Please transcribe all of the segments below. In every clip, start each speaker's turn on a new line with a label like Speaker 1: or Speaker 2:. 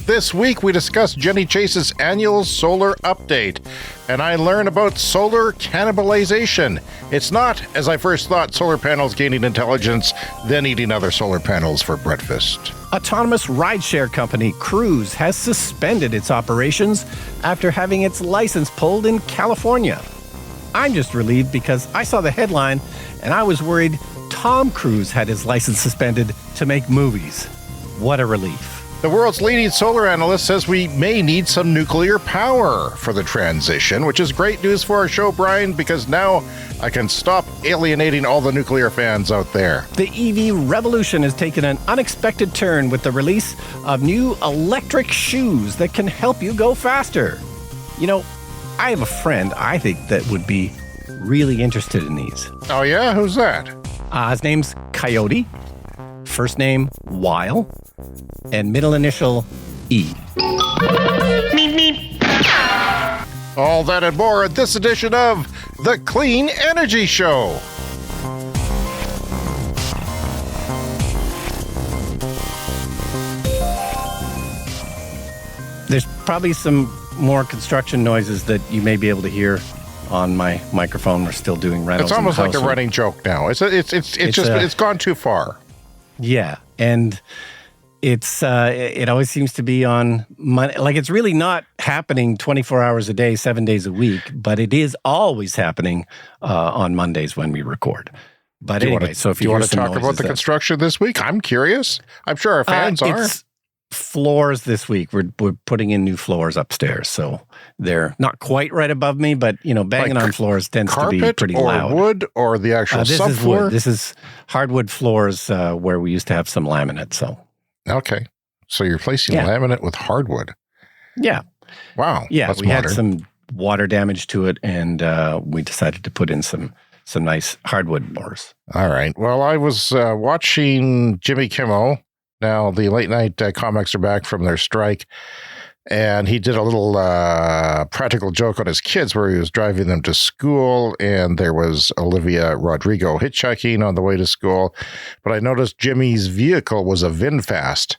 Speaker 1: This week, we discuss Jenny Chase's annual solar update, and I learn about solar cannibalization. It's not, as I first thought, solar panels gaining intelligence, then eating other solar panels for breakfast.
Speaker 2: Autonomous rideshare company Cruise has suspended its operations after having its license pulled in California. I'm just relieved because I saw the headline and I was worried Tom Cruise had his license suspended to make movies. What a relief.
Speaker 1: The world's leading solar analyst says we may need some nuclear power for the transition, which is great news for our show, Brian, because now I can stop alienating all the nuclear fans out there.
Speaker 2: The EV revolution has taken an unexpected turn with the release of new electric shoes that can help you go faster. You know, I have a friend I think that would be really interested in these.
Speaker 1: Oh yeah? Who's that?
Speaker 2: His name's Coyote, first name Weil, and middle initial E.
Speaker 1: All that and more at this edition of The Clean Energy Show.
Speaker 2: There's probably some more construction noises that you may be able to hear on my microphone. We're still doing rentals.
Speaker 1: It's almost like a running joke now. It's gone too far.
Speaker 2: Yeah, and it always seems to be on Monday. Like, it's really not happening 24 hours a day, 7 days a week, but it is always happening on Mondays when we record. But anyway, so if you
Speaker 1: want to talk about the construction this week, I'm curious. I'm sure our fans are.
Speaker 2: It's floors this week. We're putting in new floors upstairs, so they're not quite right above me, but banging on floors tends to be pretty loud.
Speaker 1: Carpet or wood or the actual subfloor?
Speaker 2: This is hardwood floors where we used to have some laminate. So
Speaker 1: okay, so you're replacing laminate with hardwood.
Speaker 2: Yeah.
Speaker 1: Wow.
Speaker 2: Yeah,
Speaker 1: that's
Speaker 2: we
Speaker 1: modern.
Speaker 2: had some water damage to it, and we decided to put in some nice hardwood floors.
Speaker 1: All right. Well, I was watching Jimmy Kimmel. Now, the late night comics are back from their strike, and he did a little practical joke on his kids where he was driving them to school, and there was Olivia Rodrigo hitchhiking on the way to school. But I noticed Jimmy's vehicle was a VinFast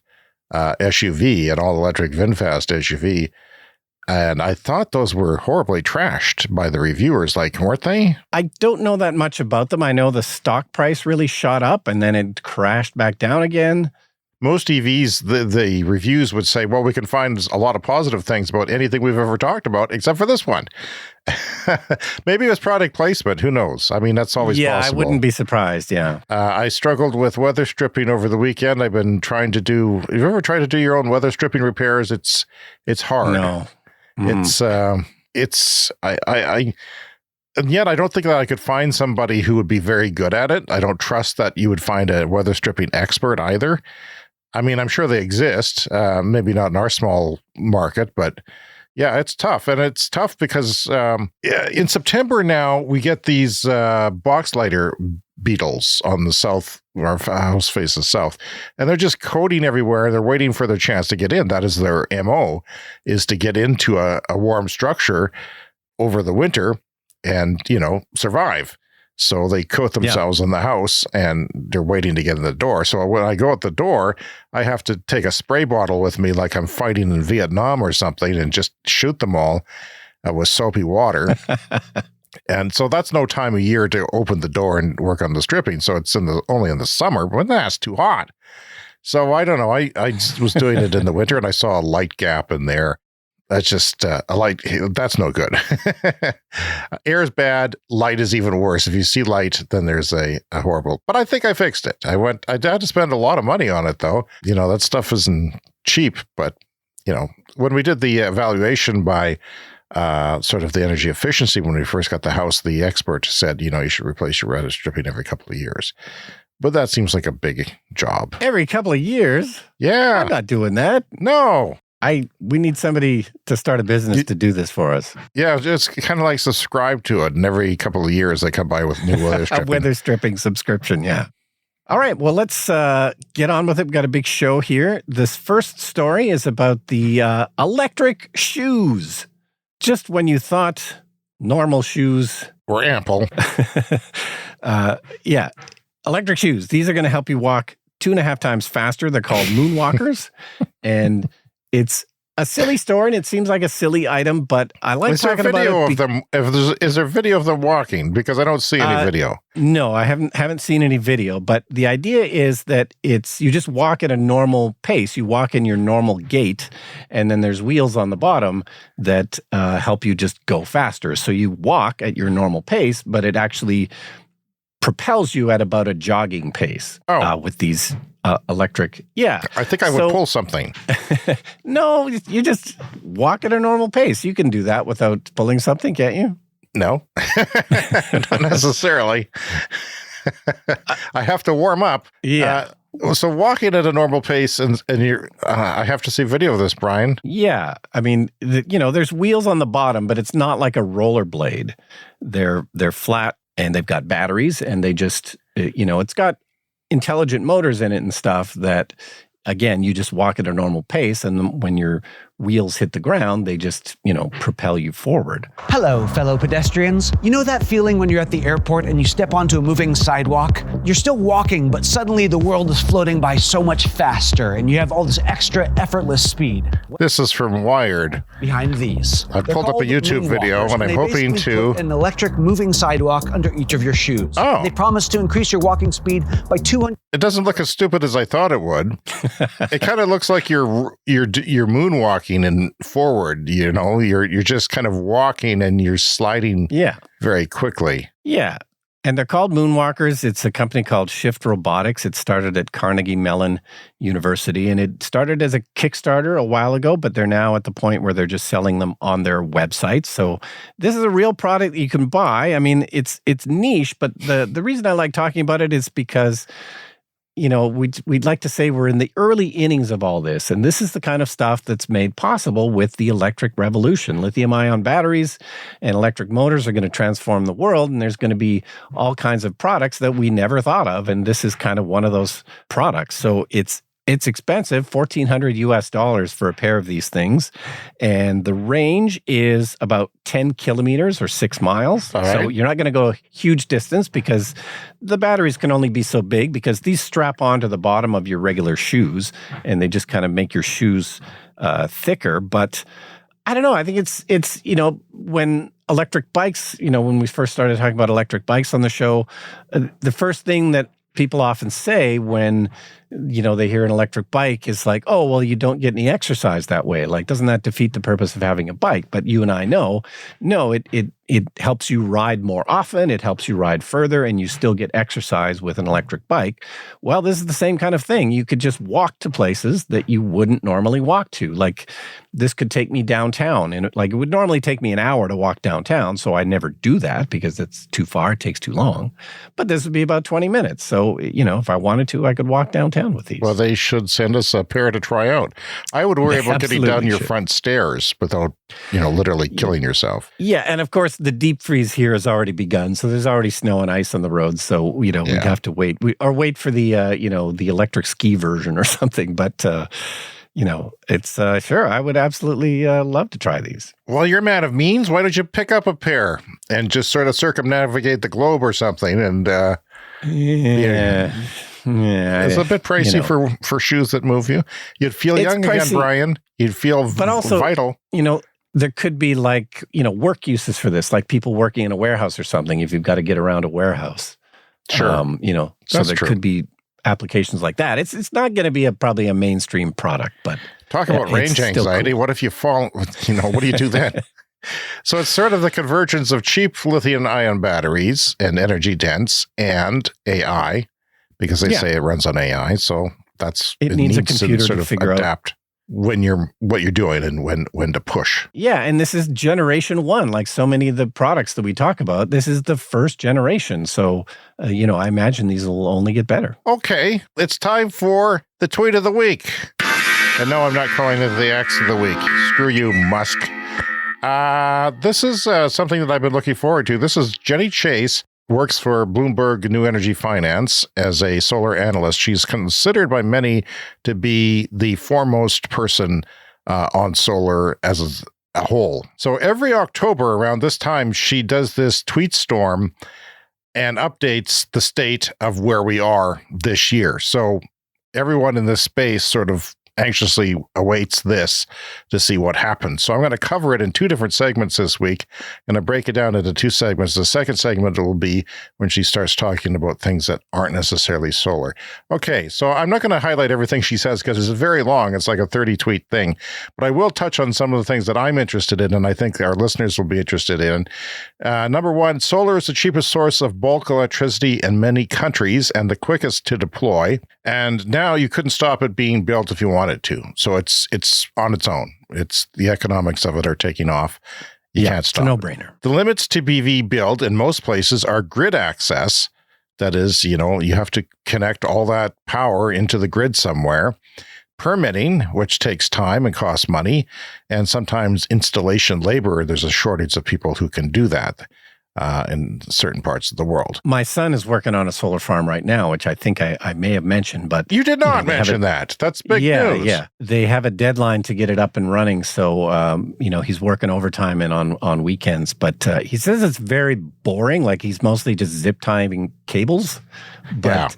Speaker 1: SUV, an all-electric VinFast SUV, and I thought those were horribly trashed by the reviewers, weren't they?
Speaker 2: I don't know that much about them. I know the stock price really shot up, and then it crashed back down again.
Speaker 1: Most EVs, the reviews would say, well, we can find a lot of positive things about anything we've ever talked about, except for this one. Maybe it was product placement. Who knows? I mean, that's always possible.
Speaker 2: Yeah, I wouldn't be surprised, yeah.
Speaker 1: I struggled with weather stripping over the weekend. I've been trying to do... Have you ever tried to do your own weather stripping repairs? It's hard.
Speaker 2: No.
Speaker 1: And yet I don't think that I could find somebody who would be very good at it. I don't trust that you would find a weather stripping expert either. I mean, I'm sure they exist, maybe not in our small market, but yeah, it's tough. And it's tough because in September now, we get these box lighter beetles on the south, our house faces south, and they're just coating everywhere. They're waiting for their chance to get in. That is their MO, is to get into a warm structure over the winter and, survive. So they coat themselves in the house, and they're waiting to get in the door. So when I go at the door, I have to take a spray bottle with me like I'm fighting in Vietnam or something and just shoot them all with soapy water. And so that's no time of year to open the door and work on the stripping. So it's only in the summer, but that's too hot. So I don't know. I was doing it in the winter, and I saw a light gap in there. That's just a light. That's no good. Air is bad. Light is even worse. If you see light, then there's a horrible. But I think I fixed it. I had to spend a lot of money on it, though. That stuff isn't cheap. But when we did the evaluation by sort of the energy efficiency when we first got the house, the expert said, you should replace your weather stripping every couple of years. But that seems like a big job.
Speaker 2: Every couple of years?
Speaker 1: Yeah.
Speaker 2: I'm not doing that.
Speaker 1: No.
Speaker 2: We need somebody to start a business to do this for us.
Speaker 1: Yeah, just kind of like subscribe to it, and every couple of years they come by with new weather stripping.
Speaker 2: A weather stripping subscription, yeah. All right, well, let's get on with it. We've got a big show here. This first story is about the electric shoes. Just when you thought normal shoes
Speaker 1: were ample.
Speaker 2: Yeah, electric shoes. These are going to help you walk 2.5 times faster. They're called moonwalkers. And It's a silly story, and it seems like a silly item, but I like talking about it.
Speaker 1: Is there video of them walking? Because I don't see any video.
Speaker 2: No, I haven't seen any video. But the idea is that you just walk at a normal pace. You walk in your normal gait, and then there's wheels on the bottom that help you just go faster. So you walk at your normal pace, but it actually propels you at about a jogging pace with these electric. Yeah.
Speaker 1: I think I would pull something.
Speaker 2: No, you just walk at a normal pace. You can do that without pulling something, can't you?
Speaker 1: No, not necessarily. I have to warm up.
Speaker 2: Yeah.
Speaker 1: So walking at a normal pace, and you're, I have to see video of this, Brian.
Speaker 2: Yeah. I mean, there's wheels on the bottom, but it's not like a rollerblade. They're flat, and they've got batteries, and they just, it's got intelligent motors in it and stuff that, again, you just walk at a normal pace, and when your wheels hit the ground, they just, propel you forward.
Speaker 3: Hello, fellow pedestrians. You know that feeling when you're at the airport and you step onto a moving sidewalk? You're still walking, but suddenly the world is floating by so much faster, and you have all this extra effortless speed.
Speaker 1: This is from Wired.
Speaker 3: Behind these.
Speaker 1: I've pulled up a YouTube video, and I'm hoping to
Speaker 3: put an electric moving sidewalk under each of your shoes.
Speaker 1: Oh.
Speaker 3: They promise to increase your walking speed by 200.
Speaker 1: It doesn't look as stupid as I thought it would. It kind of looks like you're moonwalking and forward, you're just kind of walking and you're sliding very quickly.
Speaker 2: Yeah. And they're called moonwalkers. It's a company called Shift Robotics. It started at Carnegie Mellon University, and it started as a Kickstarter a while ago, but they're now at the point where they're just selling them on their website. So this is a real product that you can buy. I mean, it's niche, but the reason I like talking about it is because we'd like to say we're in the early innings of all this. And this is the kind of stuff that's made possible with the electric revolution. Lithium-ion batteries and electric motors are going to transform the world. And there's going to be all kinds of products that we never thought of. And this is kind of one of those products. So it's expensive, $1,400 for a pair of these things. And the range is about 10 kilometers or 6 miles.
Speaker 1: All right.
Speaker 2: So you're not going to go a huge distance because the batteries can only be so big, because these strap onto the bottom of your regular shoes and they just kind of make your shoes thicker. But I don't know. I think it's when electric bikes, when we first started talking about electric bikes on the show, the first thing that people often say when they hear an electric bike is like, oh, well, you don't get any exercise that way. Like, doesn't that defeat the purpose of having a bike? But you and I know, no, it helps you ride more often. It helps you ride further, and you still get exercise with an electric bike. Well, this is the same kind of thing. You could just walk to places that you wouldn't normally walk to. Like, this could take me downtown, and it would normally take me an hour to walk downtown. So I never do that because it's too far. It takes too long. But this would be about 20 minutes. So, if I wanted to, I could walk downtown with these.
Speaker 1: Well, they should send us a pair to try out. I would worry about getting down your front stairs without, literally killing yourself.
Speaker 2: Yeah, and of course, the deep freeze here has already begun, so there's already snow and ice on the roads. So we'd have to wait, wait for the the electric ski version or something. But it's sure, I would absolutely love to try these.
Speaker 1: Well, you're a man of means. Why don't you pick up a pair and just sort of circumnavigate the globe or something? And
Speaker 2: Yeah,
Speaker 1: it's a bit pricey for shoes that move you. You'd feel young again, Brian. You'd feel vital.
Speaker 2: There could be work uses for this, like people working in a warehouse or something. If you've got to get around a warehouse,
Speaker 1: sure.
Speaker 2: So there could be applications like that. It's not going to be probably a mainstream product, but
Speaker 1: talk about range anxiety. Cool. What if you fall? What do you do then? So it's sort of the convergence of cheap lithium-ion batteries and energy dense and AI. Because they say it runs on AI, so it needs a computer to sort of figure adapt what you're doing and when to push.
Speaker 2: Yeah, and this is generation 1, like so many of the products that we talk about. This is the first generation, so I imagine these will only get better.
Speaker 1: Okay, it's time for the tweet of the week, and no, I'm not calling it the X of the week. Screw you, Musk. This is something that I've been looking forward to. This is Jenny Chase. Works for Bloomberg New Energy Finance as a solar analyst. She's considered by many to be the foremost person on solar as a whole. So every October around this time, she does this tweet storm and updates the state of where we are this year. So everyone in this space sort of anxiously awaits this to see what happens. So I'm going to cover it in 2 different segments this week. I'm going to break it down into 2 segments. The second segment will be when she starts talking about things that aren't necessarily solar. Okay, so I'm not going to highlight everything she says because it's very long. It's like a 30-tweet thing. But I will touch on some of the things that I'm interested in, and I think our listeners will be interested in. Number 1, solar is the cheapest source of bulk electricity in many countries and the quickest to deploy. And now you couldn't stop it being built if you wanted to. So it's on its own. It's the economics of it are taking off. You can't stop.
Speaker 2: It's a no-brainer.
Speaker 1: The limits to PV build in most places are grid access. That is, you have to connect all that power into the grid somewhere. Permitting, which takes time and costs money, and sometimes installation labor. There's a shortage of people who can do that in certain parts of the world.
Speaker 2: My son is working on a solar farm right now, which I think I may have mentioned, but
Speaker 1: you did not mention that. That's big news.
Speaker 2: Yeah, they have a deadline to get it up and running, so he's working overtime and on weekends. But he says it's very boring. Like he's mostly just zip tying cables. But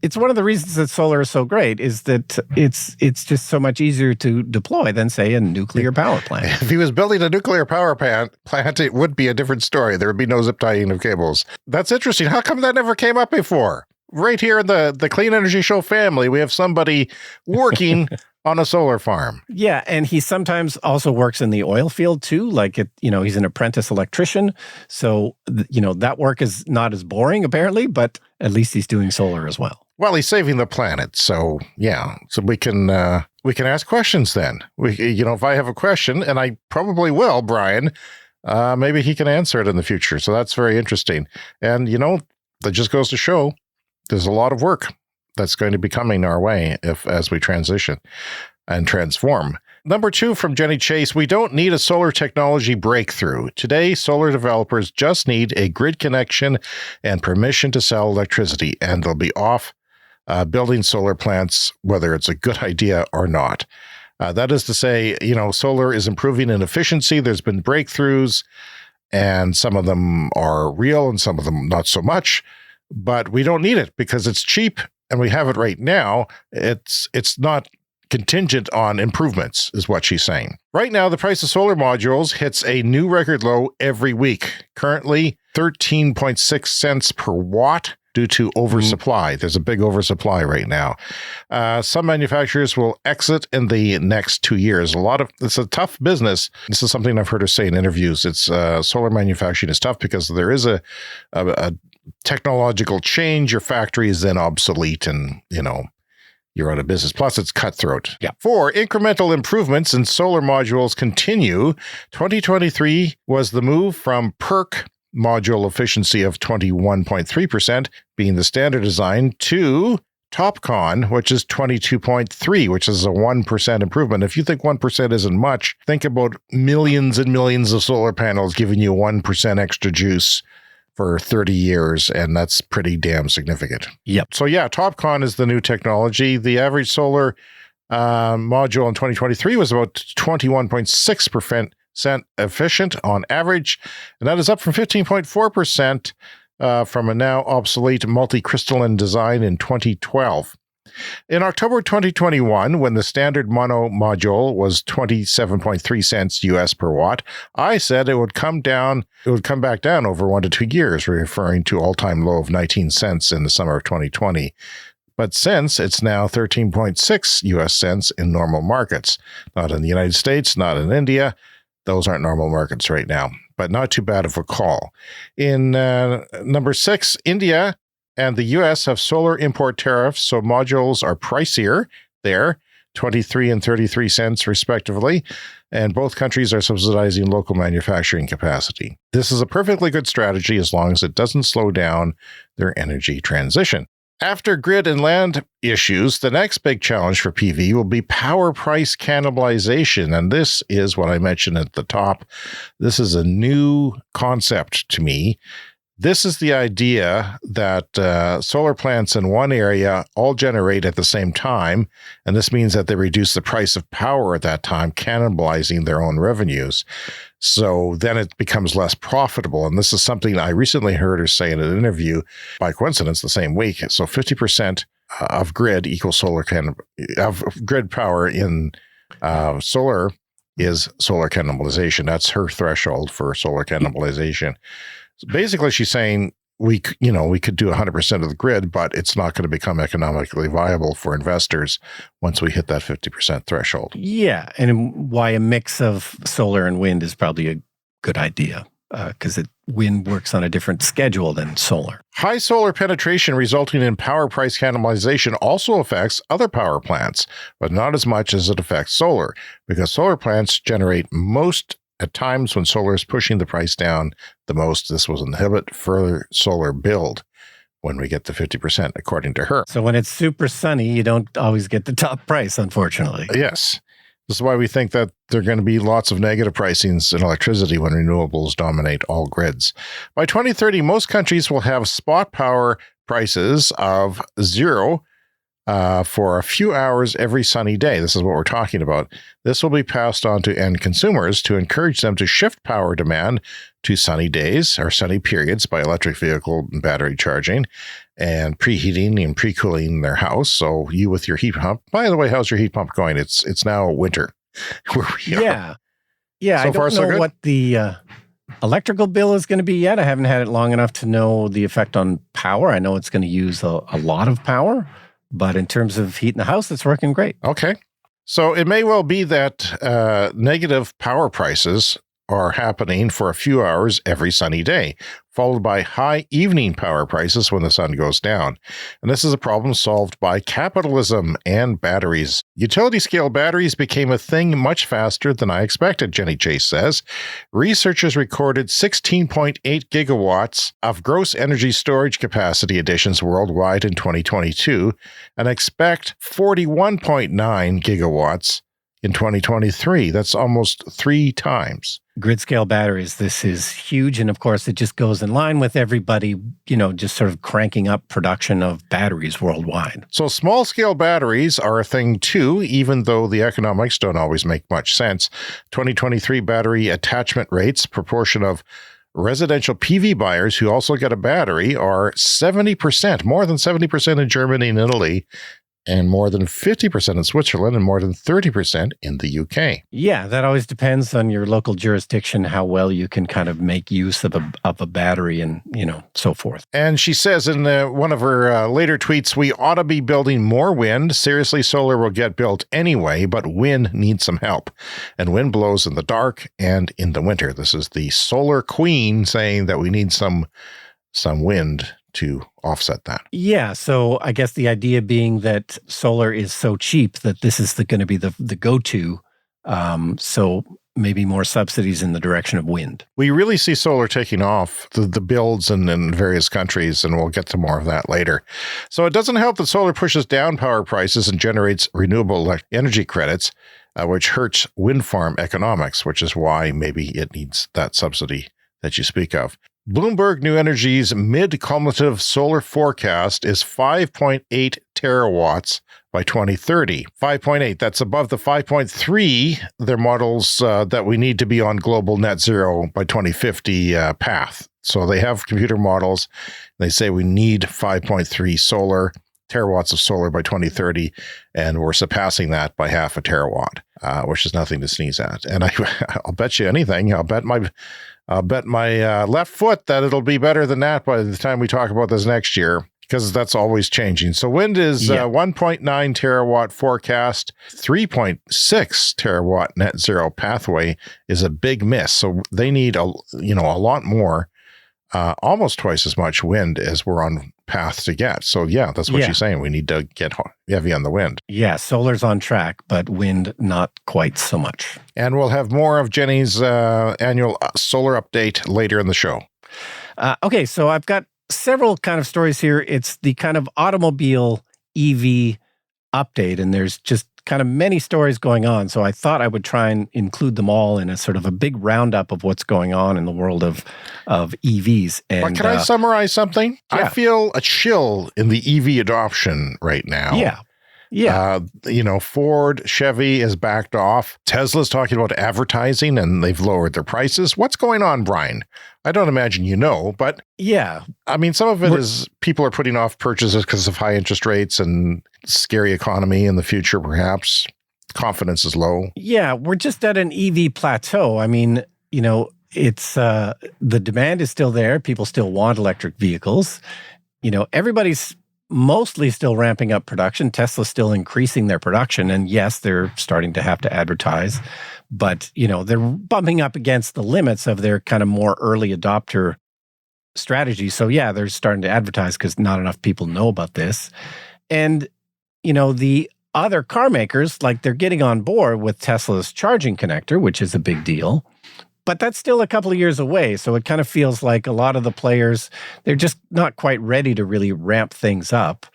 Speaker 2: it's one of the reasons that solar is so great is that it's just so much easier to deploy than, say, a nuclear power plant.
Speaker 1: If he was building a nuclear power plant, it would be a different story. There would be no zip tying of cables. That's interesting. How come that never came up before? Right here in the Clean Energy Show family, we have somebody working on a solar farm.
Speaker 2: Yeah, and he sometimes also works in the oil field too. Like he's an apprentice electrician, so that work is not as boring apparently, but at least he's doing solar as well.
Speaker 1: Well, he's saving the planet, so yeah. So we can ask questions then. If I have a question, and I probably will, Brian, maybe he can answer it in the future. So that's very interesting. And that just goes to show there's a lot of work that's going to be coming our way as we transition and transform. Number 2 from Jenny Chase, we don't need a solar technology breakthrough. Today, solar developers just need a grid connection and permission to sell electricity, and they'll be off building solar plants, whether it's a good idea or not. That is to say, solar is improving in efficiency. There's been breakthroughs, and some of them are real and some of them not so much, but we don't need it because it's cheap. And we have it right now. It's not contingent on improvements, is what she's saying. Right now, the price of solar modules hits a new record low every week. Currently, 13.6 cents per watt due to oversupply. There's a big oversupply right now. Some manufacturers will exit in the next 2 years. It's a tough business. This is something I've heard her say in interviews. It's solar manufacturing is tough because there is a technological change. Your factory is then obsolete and, you're out of business. Plus, it's cutthroat.
Speaker 2: Yeah.
Speaker 1: 4, incremental improvements in solar modules continue. 2023 was the move from PERC module efficiency of 21.3% being the standard design to TopCon, which is 22.3, which is a 1% improvement. If you think 1% isn't much, think about millions and millions of solar panels giving you 1% extra juice for 30 years, and that's pretty damn significant.
Speaker 2: Yep.
Speaker 1: So yeah, TopCon is the new technology. The average solar module in 2023 was about 21.6% efficient on average, and that is up from 15.4% from a now obsolete multi-crystalline design in 2012. In October 2021, when the standard mono module was 27.3 cents US per watt, I said it would come back down over 1 to 2 years, referring to all-time low of 19 cents in the summer of 2020. But since it's now 13.6 US cents in normal markets, not in the United States, not in India, those aren't normal markets right now, but not too bad of a call. In number 6, India and the U.S. have solar import tariffs, so modules are pricier there, 23 and 33 cents respectively, and both countries are subsidizing local manufacturing capacity. This is a perfectly good strategy as long as it doesn't slow down their energy transition. After grid and land issues, the next big challenge for PV will be power price cannibalization, and this is what I mentioned at the top. This is a new concept to me. This is the idea that solar plants in one area all generate at the same time, and this means that they reduce the price of power at that time, cannibalizing their own revenues. So then it becomes less profitable. And this is something I recently heard her say in an interview, by coincidence, the same week. So 50% of grid equals of grid power in solar is solar cannibalization. That's her threshold for solar cannibalization. So basically, she's saying we could do 100% of the grid, but it's not going to become economically viable for investors once we hit that 50% threshold.
Speaker 2: Yeah, and why a mix of solar and wind is probably a good idea, because wind works on a different schedule than solar.
Speaker 1: High solar penetration resulting in power price cannibalization also affects other power plants, but not as much as it affects solar, because solar plants generate most at times when solar is pushing the price down the most. This will inhibit further solar build when we get to 50%, according to her.
Speaker 2: So when it's super sunny, you don't always get the top price, unfortunately.
Speaker 1: Yes. This is why we think that there are going to be lots of negative pricings in electricity when renewables dominate all grids. By 2030, most countries will have spot power prices of zero for a few hours every sunny day. This is what we're talking about. This will be passed on to end consumers to encourage them to shift power demand to sunny days or sunny periods by electric vehicle and battery charging and preheating and pre-cooling their house. So you with your heat pump, by the way, how's your heat pump going? It's now winter.
Speaker 2: Yeah. Yeah,
Speaker 1: So
Speaker 2: I
Speaker 1: far,
Speaker 2: don't
Speaker 1: so
Speaker 2: know
Speaker 1: good?
Speaker 2: what the electrical bill is going to be yet. I haven't had it long enough to know the effect on power. I know it's going to use a lot of power. But in terms of heating the house, it's working great.
Speaker 1: Okay. So it may well be that negative power prices are happening for a few hours every sunny day, followed by high evening power prices when the sun goes down. And this is a problem solved by capitalism and batteries. Utility scale batteries became a thing much faster than I expected, Jenny Chase says. Researchers recorded 16.8 gigawatts of gross energy storage capacity additions worldwide in 2022 and expect 41.9 gigawatts in 2023. That's almost 3 times.
Speaker 2: Grid scale batteries, this is huge. And of course, it just goes in line with everybody, just sort of cranking up production of batteries worldwide.
Speaker 1: So small scale batteries are a thing too, even though the economics don't always make much sense. 2023 battery attachment rates, proportion of residential PV buyers who also get a battery, are 70%, more than 70% in Germany and Italy, and more than 50% in Switzerland, and more than 30% in the UK.
Speaker 2: Yeah, that always depends on your local jurisdiction, how well you can kind of make use of a battery and, so forth.
Speaker 1: And she says in one of her later tweets, we ought to be building more wind. Seriously, solar will get built anyway, but wind needs some help. And wind blows in the dark and in the winter. This is the solar queen saying that we need some wind to offset that.
Speaker 2: Yeah, so I guess the idea being that solar is so cheap that this is going to be the go-to. So maybe more subsidies in the direction of wind.
Speaker 1: We really see solar taking off, the builds in various countries, and we'll get to more of that later. So it doesn't help that solar pushes down power prices and generates renewable energy credits, which hurts wind farm economics, which is why maybe it needs that subsidy that you speak of. Bloomberg New Energy's mid-cumulative solar forecast is 5.8 terawatts by 2030. 5.8, that's above the 5.3, their models that we need to be on global net zero by 2050 path. So they have computer models. They say we need 5.3 terawatts of solar by 2030, and we're surpassing that by half a terawatt, which is nothing to sneeze at. And I'll bet you anything. I'll bet my left foot that it'll be better than that by the time we talk about this next year, because that's always changing. So wind is 1.9 terawatt forecast, 3.6 terawatt net zero pathway is a big miss. So they need a lot more, almost twice as much wind as we're on path to get. So yeah, that's what she's saying. We need to get heavy on the wind.
Speaker 2: Yeah, solar's on track, but wind not quite so much.
Speaker 1: And we'll have more of Jenny's annual solar update later in the show.
Speaker 2: Okay, so I've got several kind of stories here. It's the kind of automobile EV update, and there's just kind of many stories going on. So I thought I would try and include them all in a sort of a big roundup of what's going on in the world of EVs. And
Speaker 1: but can I summarize something?
Speaker 2: Yeah.
Speaker 1: I feel a chill in the EV adoption right now.
Speaker 2: Yeah. Yeah.
Speaker 1: Ford, Chevy has backed off. Tesla's talking about advertising and they've lowered their prices. What's going on, Brian? I don't imagine but
Speaker 2: yeah.
Speaker 1: I mean, some of it is people are putting off purchases because of high interest rates and scary economy in the future, perhaps. Confidence is low.
Speaker 2: Yeah, we're just at an EV plateau. I mean, it's the demand is still there. People still want electric vehicles. Everybody's mostly still ramping up production. Tesla's still increasing their production. And yes, they're starting to have to advertise, but, they're bumping up against the limits of their kind of more early adopter strategy. So yeah, they're starting to advertise because not enough people know about this. And, the other car makers, like they're getting on board with Tesla's charging connector, which is a big deal. But that's still a couple of years away. So it kind of feels like a lot of the players, they're just not quite ready to really ramp things up.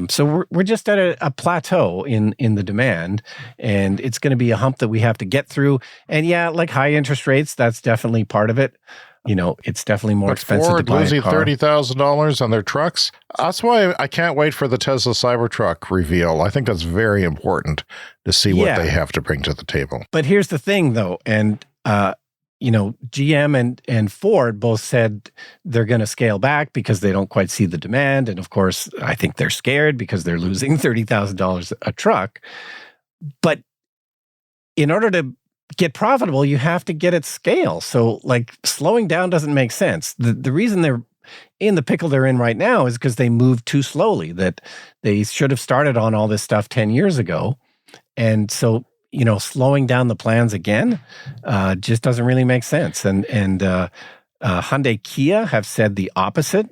Speaker 2: So we're just at a plateau in the demand, and it's going to be a hump that we have to get through. And yeah, like high interest rates, that's definitely part of it. It's definitely more expensive to buy
Speaker 1: losing
Speaker 2: a car.
Speaker 1: $30,000 on their trucks. That's why I can't wait for the Tesla Cybertruck reveal. I think that's very important to see what they have to bring to the table.
Speaker 2: But here's the thing, though, and GM and Ford both said they're going to scale back because they don't quite see the demand. And of course, I think they're scared because they're losing $30,000 a truck. But in order to get profitable, you have to get at scale. So like slowing down doesn't make sense. The reason they're in the pickle they're in right now is because they moved too slowly, that they should have started on all this stuff 10 years ago. And so slowing down the plans again just doesn't really make sense. And Hyundai Kia have said the opposite.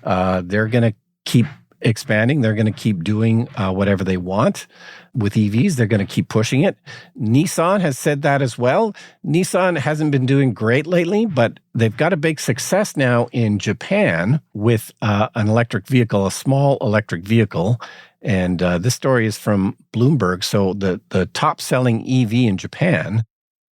Speaker 2: They're going to keep expanding. They're going to keep doing whatever they want with EVs. They're going to keep pushing it. Nissan has said that as well. Nissan hasn't been doing great lately, but they've got a big success now in Japan with an electric vehicle, a small electric vehicle. And this story is from Bloomberg. So the top-selling EV in Japan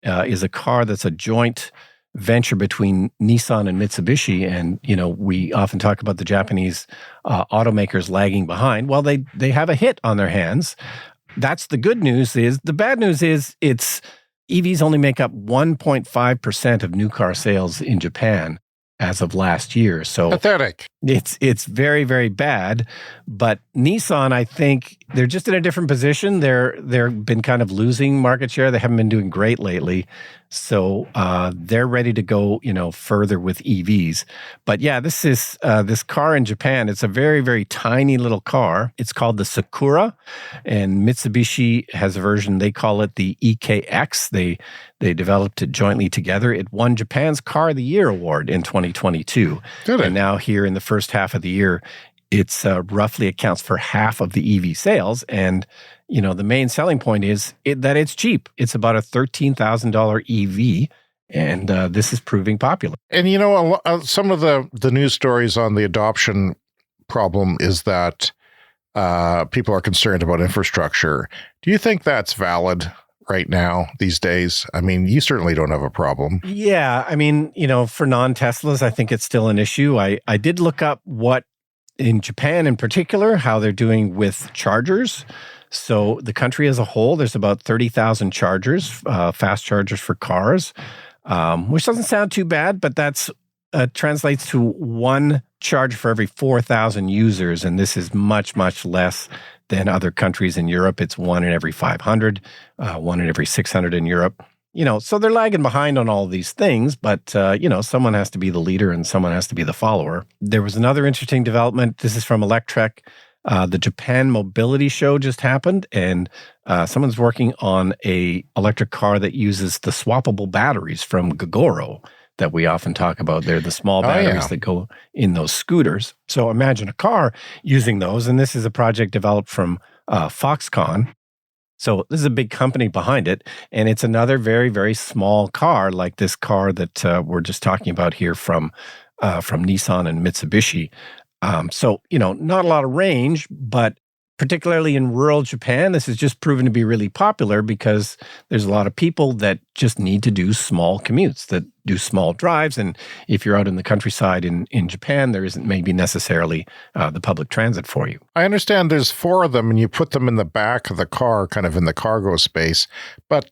Speaker 2: is a car that's a joint venture between Nissan and Mitsubishi. And, we often talk about the Japanese automakers lagging behind. Well, they have a hit on their hands. That's the good news. The bad news is EVs only make up 1.5% of new car sales in Japan as of last year. So
Speaker 1: pathetic.
Speaker 2: It's very, very bad. But Nissan, I think they're just in a different position. They've been kind of losing market share. They haven't been doing great lately. So they're ready to go, further with EVs. But yeah, this is this car in Japan. It's a very, very tiny little car. It's called the Sakura, and Mitsubishi has a version. They call it the EKX. They developed it jointly together. It won Japan's Car of the Year award in 2022.
Speaker 1: Did it?
Speaker 2: And now here in the first half of the year, it's roughly accounts for half of the EV sales. And the main selling point is that it's cheap. It's about a $13,000 EV, and this is proving popular.
Speaker 1: And some of the news stories on the adoption problem is that people are concerned about infrastructure. Do you think that's valid right now, these days? I mean, you certainly don't have a problem.
Speaker 2: Yeah, I mean, for non-Teslas, I think it's still an issue. I did look up what, in Japan in particular, how they're doing with chargers. So the country as a whole, there's about 30,000 chargers, fast chargers for cars, which doesn't sound too bad, but that's translates to one charge for every 4,000 users. And this is much, much less than other countries in Europe. It's one in every 500, one in every 600 in Europe. So they're lagging behind on all of these things, but, someone has to be the leader and someone has to be the follower. There was another interesting development. This is from Electrek. The Japan Mobility Show just happened, and someone's working on a electric car that uses the swappable batteries from Gogoro that we often talk about. They're the small batteries that go in those scooters. So imagine a car using those, and this is a project developed from Foxconn. So this is a big company behind it, and it's another very, very small car, like this car that we're just talking about here from Nissan and Mitsubishi. So, not a lot of range, but particularly in rural Japan, this has just proven to be really popular because there's a lot of people that just need to do small commutes, that do small drives. And if you're out in the countryside in Japan, there isn't maybe necessarily the public transit for you.
Speaker 1: I understand there's 4 of them and you put them in the back of the car, kind of in the cargo space. But,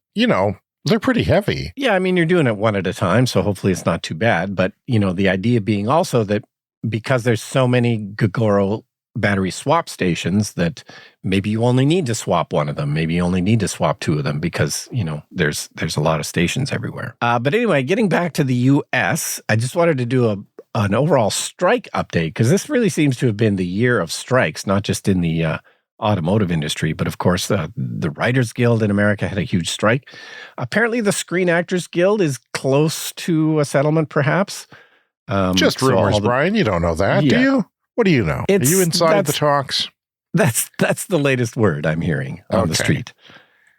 Speaker 1: they're pretty heavy.
Speaker 2: Yeah, I mean, you're doing it one at a time, so hopefully it's not too bad. But, the idea being also that because there's so many Gogoro battery swap stations that maybe you only need to swap one of them. Maybe you only need to swap 2 of them because, there's a lot of stations everywhere. But anyway, getting back to the U.S., I just wanted to do an overall strike update because this really seems to have been the year of strikes, not just in the automotive industry, but of course, the Writers Guild in America had a huge strike. Apparently, the Screen Actors Guild is close to a settlement, perhaps.
Speaker 1: Just rumors, Brian. You don't know that, do you? What do you know? Are you inside the talks?
Speaker 2: That's the latest word I'm hearing on the street.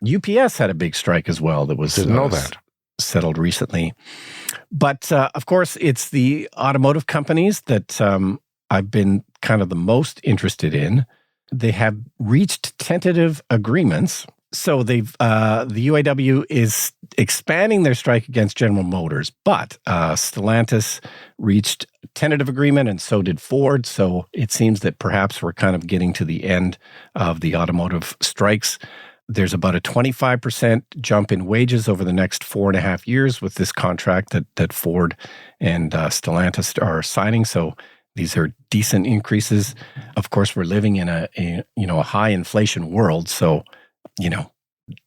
Speaker 2: UPS had a big strike as well that was
Speaker 1: didn't know that
Speaker 2: settled recently. But of course, it's the automotive companies that I've been kind of the most interested in. They have reached tentative agreements. So the UAW is expanding their strike against General Motors, but Stellantis reached tentative agreement and so did Ford. So it seems that perhaps we're kind of getting to the end of the automotive strikes. There's about a 25% jump in wages over the next 4.5 years with this contract that Ford and Stellantis are signing. So these are decent increases. Of course, we're living in a high inflation world. So,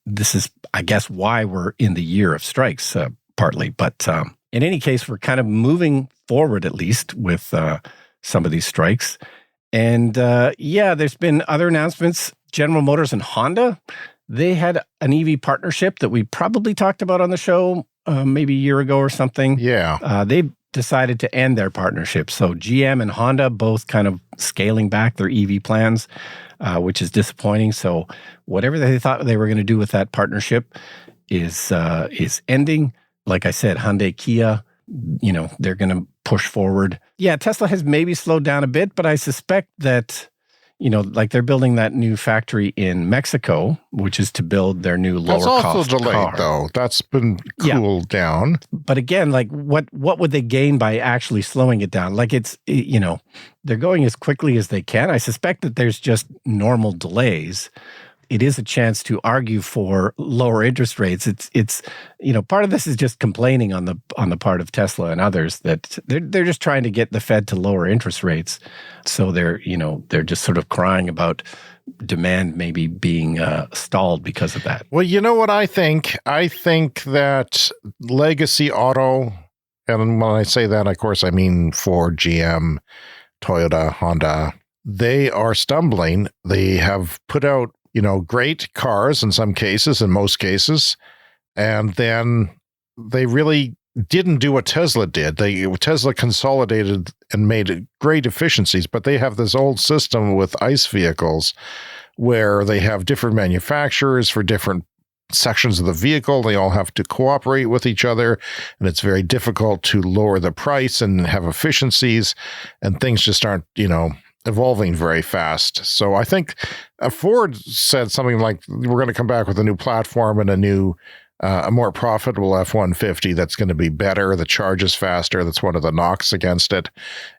Speaker 2: this is, I guess, why we're in the year of strikes, partly. But in any case, we're kind of moving forward, at least, with some of these strikes. And there's been other announcements. General Motors and Honda, they had an EV partnership that we probably talked about on the show maybe a year ago or something.
Speaker 1: Yeah.
Speaker 2: They decided to end their partnership. So GM and Honda both kind of scaling back their EV plans, which is disappointing. So whatever they thought they were going to do with that partnership is ending. Like I said, Hyundai, Kia, they're going to push forward. Yeah, Tesla has maybe slowed down a bit, but I suspect that like they're building that new factory in Mexico, which is to build their new lower cost car.
Speaker 1: That's also delayed, though. That's been cooled down.
Speaker 2: But again, like what would they gain by actually slowing it down? Like it's, they're going as quickly as they can. I suspect that there's just normal delays. It is a chance to argue for lower interest rates. It's part of this is just complaining on the part of Tesla and others that they're just trying to get the Fed to lower interest rates. So they're just sort of crying about demand maybe being stalled because of that.
Speaker 1: Well, you know what I think? I think that legacy auto, and when I say that, of course, I mean Ford, GM, Toyota, Honda, they are stumbling. They have put out great cars in some cases, in most cases, and then they really didn't do what Tesla did. Tesla consolidated and made great efficiencies, but they have this old system with ICE vehicles where they have different manufacturers for different sections of the vehicle. They all have to cooperate with each other, and it's very difficult to lower the price and have efficiencies, and things just aren't, evolving very fast. So I think Ford said something like, we're going to come back with a new platform and a new, a more profitable F-150 that's going to be better, that charges faster. That's one of the knocks against it,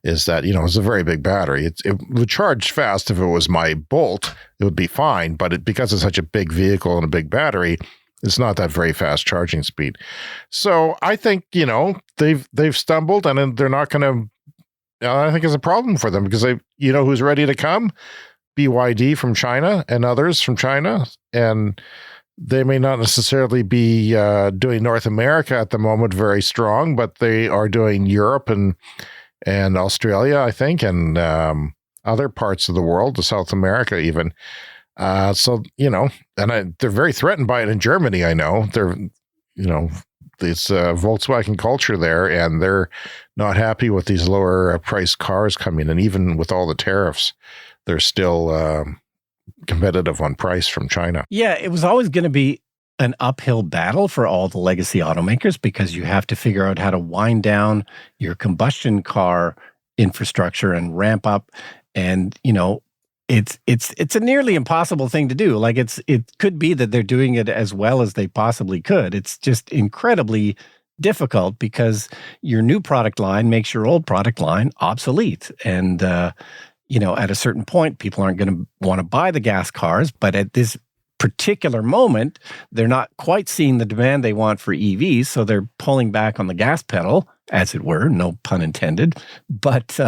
Speaker 1: is that, it's a very big battery. It would charge fast if it was my Bolt. It would be fine, but because it's such a big vehicle and a big battery, it's not that very fast charging speed. So I think, they've stumbled, and they're not going to, I think it's a problem for them because who's ready to come? BYD from China and others from China. And they may not necessarily be doing North America at the moment very strong, but they are doing Europe and Australia, I think, and other parts of the world, to South America even. So, they're very threatened by it in Germany, I know. They're, it's Volkswagen culture there, and they're not happy with these lower priced cars coming. And even with all the tariffs, they're still competitive on price from China.
Speaker 2: Yeah, it was always going to be an uphill battle for all the legacy automakers because you have to figure out how to wind down your combustion car infrastructure and ramp up. And, it's a nearly impossible thing to do. Like it could be that they're doing it as well as they possibly could. It's just incredibly difficult because your new product line makes your old product line obsolete. And, at a certain point, people aren't going to want to buy the gas cars. But at this particular moment, they're not quite seeing the demand they want for EVs. So they're pulling back on the gas pedal, as it were, no pun intended. But,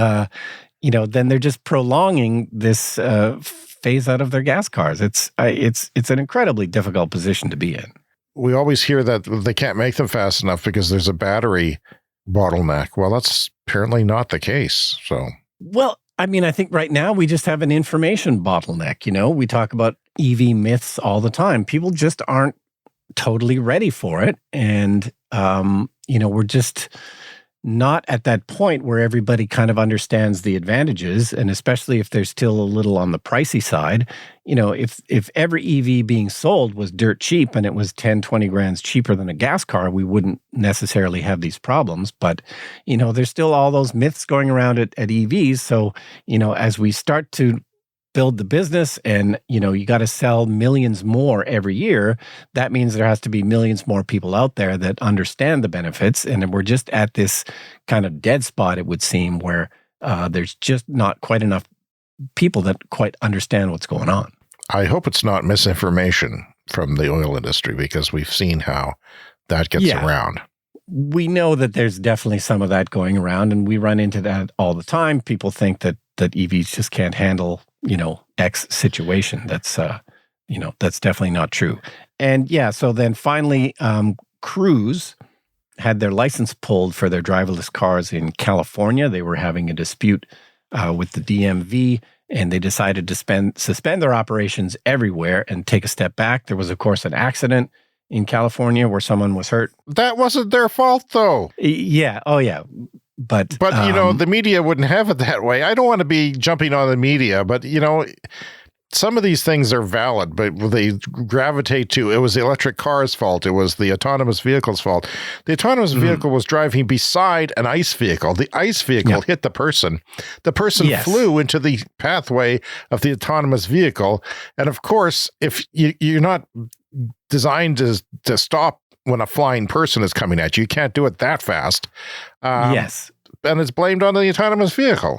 Speaker 2: then they're just prolonging this phase out of their gas cars. It's an incredibly difficult position to be in.
Speaker 1: We always hear that they can't make them fast enough because there's a battery bottleneck. Well, that's apparently not the case. So,
Speaker 2: well, I mean, I think right now we just have an information bottleneck. We talk about EV myths all the time. People just aren't totally ready for it. And, we're just not at that point where everybody kind of understands the advantages. And especially if they're still a little on the pricey side, if every EV being sold was dirt cheap and it was 10, 20 grand cheaper than a gas car, we wouldn't necessarily have these problems. But, there's still all those myths going around at EVs. So, as we start to build the business and, you got to sell millions more every year, that means there has to be millions more people out there that understand the benefits. And we're just at this kind of dead spot, it would seem, where there's just not quite enough people that quite understand what's going on.
Speaker 1: I hope it's not misinformation from the oil industry, because we've seen how that gets around.
Speaker 2: We know that there's definitely some of that going around, and we run into that all the time. People think that EVs just can't handle X situation. That's definitely not true. And so then finally, Cruise had their license pulled for their driverless cars in California. They were having a dispute with the DMV, and they decided to suspend their operations everywhere and take a step back. There was, of course, an accident in California where someone was hurt.
Speaker 1: That wasn't their fault, though.
Speaker 2: Yeah. Oh, yeah. But
Speaker 1: the media wouldn't have it that way. I don't want to be jumping on the media, but, some of these things are valid, but they gravitate to, it was the electric car's fault. It was the autonomous vehicle's fault. The autonomous vehicle was driving beside an ICE vehicle. The ICE vehicle hit the person. The person flew into the pathway of the autonomous vehicle. And of course, if you're not designed to stop when a flying person is coming at you, you can't do it that fast.
Speaker 2: Yes.
Speaker 1: And it's blamed on the autonomous vehicle.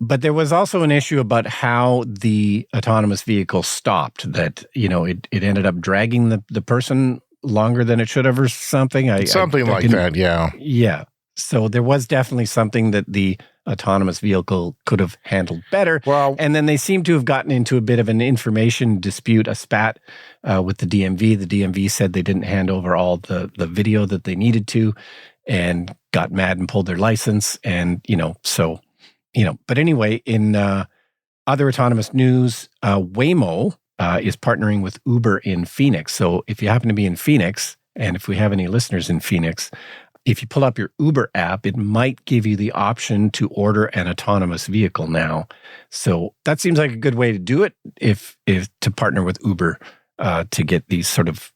Speaker 2: But there was also an issue about how the autonomous vehicle stopped, that, it ended up dragging the person longer than it should have or something.
Speaker 1: Something like that, yeah.
Speaker 2: Yeah. So there was definitely something that the autonomous vehicle could have handled better.
Speaker 1: Well,
Speaker 2: and then they seem to have gotten into a bit of an information dispute, a spat with the DMV. The DMV said they didn't hand over all the video that they needed to, and got mad and pulled their license. And, but anyway, in other autonomous news, Waymo is partnering with Uber in Phoenix. So if you happen to be in Phoenix, and if we have any listeners in Phoenix, if you pull up your Uber app, it might give you the option to order an autonomous vehicle now. So that seems like a good way to do it, if to partner with Uber to get these sort of,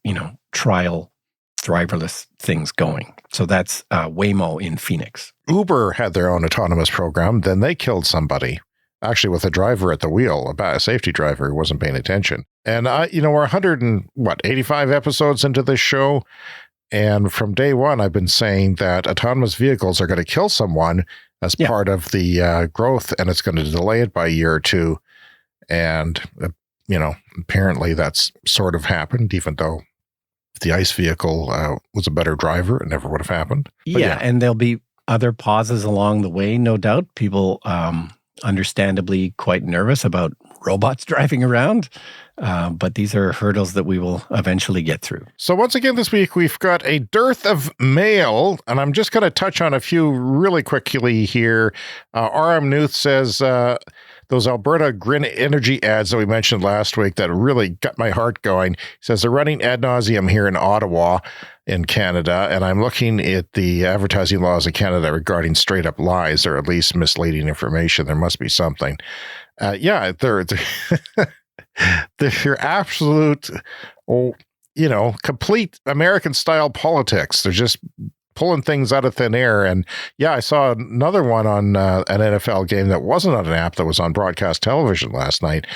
Speaker 2: trial driverless things going. So that's Waymo in Phoenix.
Speaker 1: Uber had their own autonomous program. Then they killed somebody, actually with a driver at the wheel, a safety driver who wasn't paying attention. And we're 85 episodes into this show. And from day one, I've been saying that autonomous vehicles are going to kill someone as part of the growth, and it's going to delay it by a year or two. And, apparently that's sort of happened, even though if the ICE vehicle was a better driver, it never would have happened. But
Speaker 2: and there'll be other pauses along the way, no doubt. People understandably quite nervous about robots driving around. But these are hurdles that we will eventually get through.
Speaker 1: So once again, this week, we've got a dearth of mail, and I'm just going to touch on a few really quickly here. RM Newth says those Alberta Green Energy ads that we mentioned last week that really got my heart going. He says they're running ad nauseum here in Ottawa in Canada, and I'm looking at the advertising laws in Canada regarding straight up lies, or at least misleading information. There must be something. They're absolute, complete American-style politics. They're just pulling things out of thin air. And yeah, I saw another one on an NFL game that wasn't on an app, that was on broadcast television last night.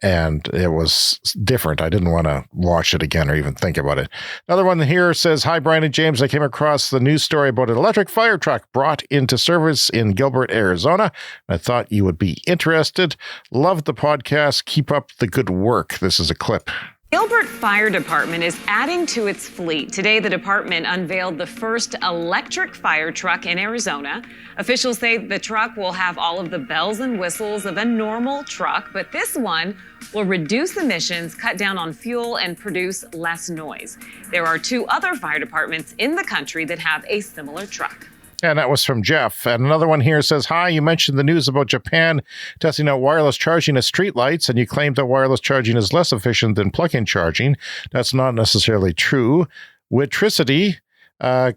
Speaker 1: And it was different. I didn't want to watch it again or even think about it. Another one here says, hi, Brian and James. I came across the news story about an electric fire truck brought into service in Gilbert, Arizona. I thought you would be interested. Loved the podcast. Keep up the good work. This is a clip.
Speaker 4: Gilbert Fire Department is adding to its fleet. Today, the department unveiled the first electric fire truck in Arizona. Officials say the truck will have all of the bells and whistles of a normal truck, but this one will reduce emissions, cut down on fuel, and produce less noise. There are 2 other fire departments in the country that have a similar truck.
Speaker 1: And that was from Jeff. And another one here says, hi, you mentioned the news about Japan testing out wireless charging at streetlights, and you claimed that wireless charging is less efficient than plug-in charging. That's not necessarily true. Witricity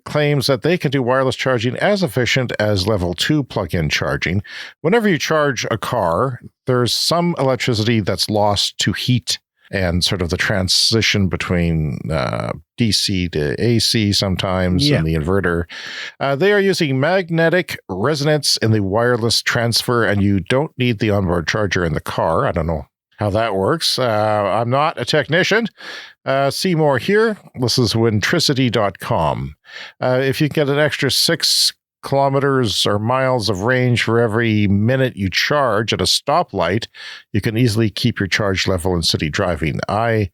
Speaker 1: claims that they can do wireless charging as efficient as level 2 plug-in charging. Whenever you charge a car, there's some electricity that's lost to heat and sort of the transition between DC to AC sometimes, and the inverter. They are using magnetic resonance in the wireless transfer, and you don't need the onboard charger in the car. I don't know how that works. I'm not a technician. See more here. This is wintricity.com. If you get an extra 6 kilometers or miles of range for every minute you charge at a stoplight, you can easily keep your charge level in city driving. I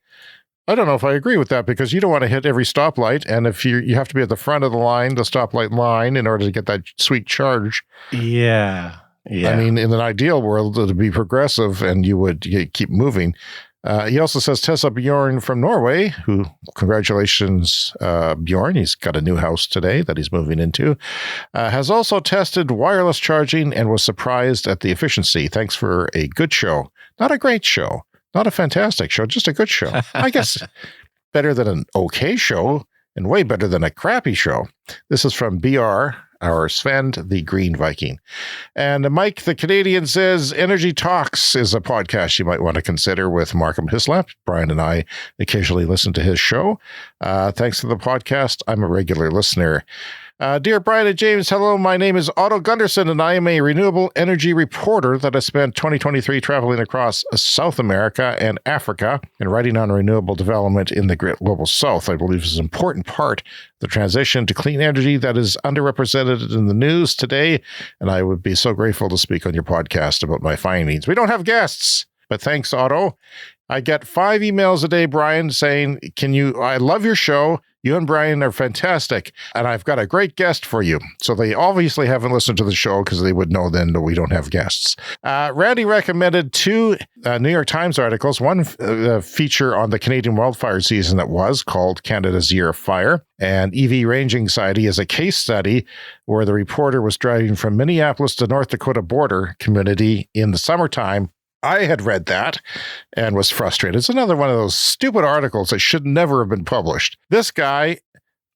Speaker 1: don't know if I agree with that, because you don't want to hit every stoplight, and if you have to be at the front of the line, the stoplight line, in order to get that sweet charge.
Speaker 2: Yeah.
Speaker 1: I mean, in an ideal world, it'd be progressive and you keep moving. He also says Tessa Bjorn from Norway, who, congratulations, Bjorn, he's got a new house today that he's moving into, has also tested wireless charging and was surprised at the efficiency. Thanks for a good show. Not a great show, not a fantastic show, just a good show. I guess better than an okay show and way better than a crappy show. This is from BR, our Sven, the Green Viking. And Mike, the Canadian, says Energy Talks is a podcast you might want to consider with Markham Hislop. Brian and I occasionally listen to his show. Thanks to the podcast. I'm a regular listener. Dear Brian and James, hello. My name is Otto Gunderson, and I am a renewable energy reporter that has spent 2023 traveling across South America and Africa and writing on renewable development in the global South. I believe is an important part of the transition to clean energy that is underrepresented in the news today, and I would be so grateful to speak on your podcast about my findings. We don't have guests, but thanks, Otto. I get 5 emails a day, Brian, saying, I love your show. You and Brian are fantastic, and I've got a great guest for you. So they obviously haven't listened to the show, because they would know then that we don't have guests. Randy recommended 2 New York Times articles, one feature on the Canadian wildfire season that was called Canada's Year of Fire, and EV Range Anxiety is a case study where the reporter was driving from Minneapolis to North Dakota border community in the summertime. I had read that and was frustrated. It's another one of those stupid articles that should never have been published. This guy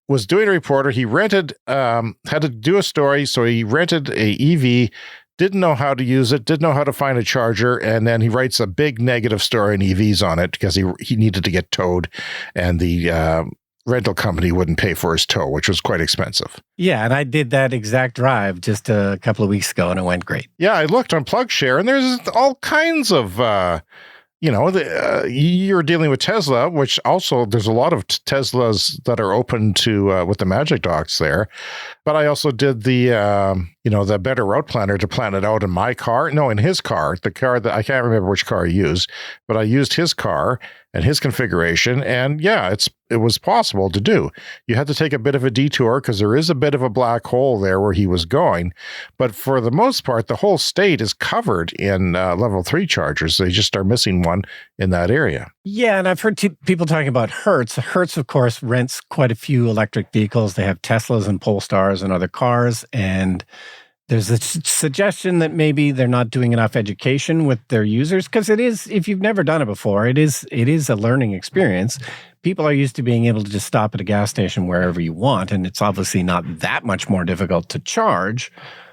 Speaker 1: was doing a reporter. He rented, had to do a story, so he rented a EV, didn't know how to use it, didn't know how to find a charger, and then he writes a big negative story on EVs on it because he needed to get towed, and the rental company wouldn't pay for his tow, which was quite expensive.
Speaker 2: Yeah, and I did that exact drive just a couple of weeks ago, and it went great.
Speaker 1: Yeah, I looked on PlugShare, and there's all kinds of, you're dealing with Tesla, which also there's a lot of Teslas that are open to with the Magic Docks there. But I also did the better route planner to plan it out in my car. No, in his car, the car that I can't remember which car I used, but I used his car and his configuration. And yeah, it was possible to do. You had to take a bit of a detour because there is a bit of a black hole there where he was going. But for the most part, the whole state is covered in level 3 chargers. They just are missing one in that area.
Speaker 2: Yeah, and I've heard people talking about Hertz. Hertz, of course, rents quite a few electric vehicles. They have Teslas and Polestars and other cars. And there's a suggestion that maybe they're not doing enough education with their users, because it is, if you've never done it before, it is a learning experience. People are used to being able to just stop at a gas station wherever you want, and it's obviously not that much more difficult to charge.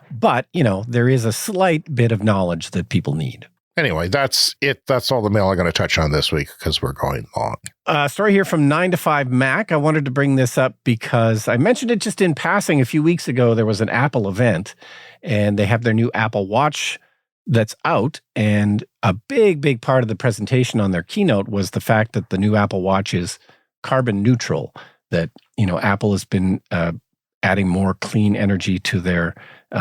Speaker 2: But, there is a slight bit of knowledge that people need.
Speaker 1: Anyway, that's it. That's all the mail I'm going to touch on this week because we're going long.
Speaker 2: Story here from 9 to 5 Mac. I wanted to bring this up because I mentioned it just in passing a few weeks ago. There was an Apple event, and they have their new Apple Watch that's out. And a big part of the presentation on their keynote was the fact that the new Apple Watch is carbon neutral, that, Apple has been adding more clean energy to their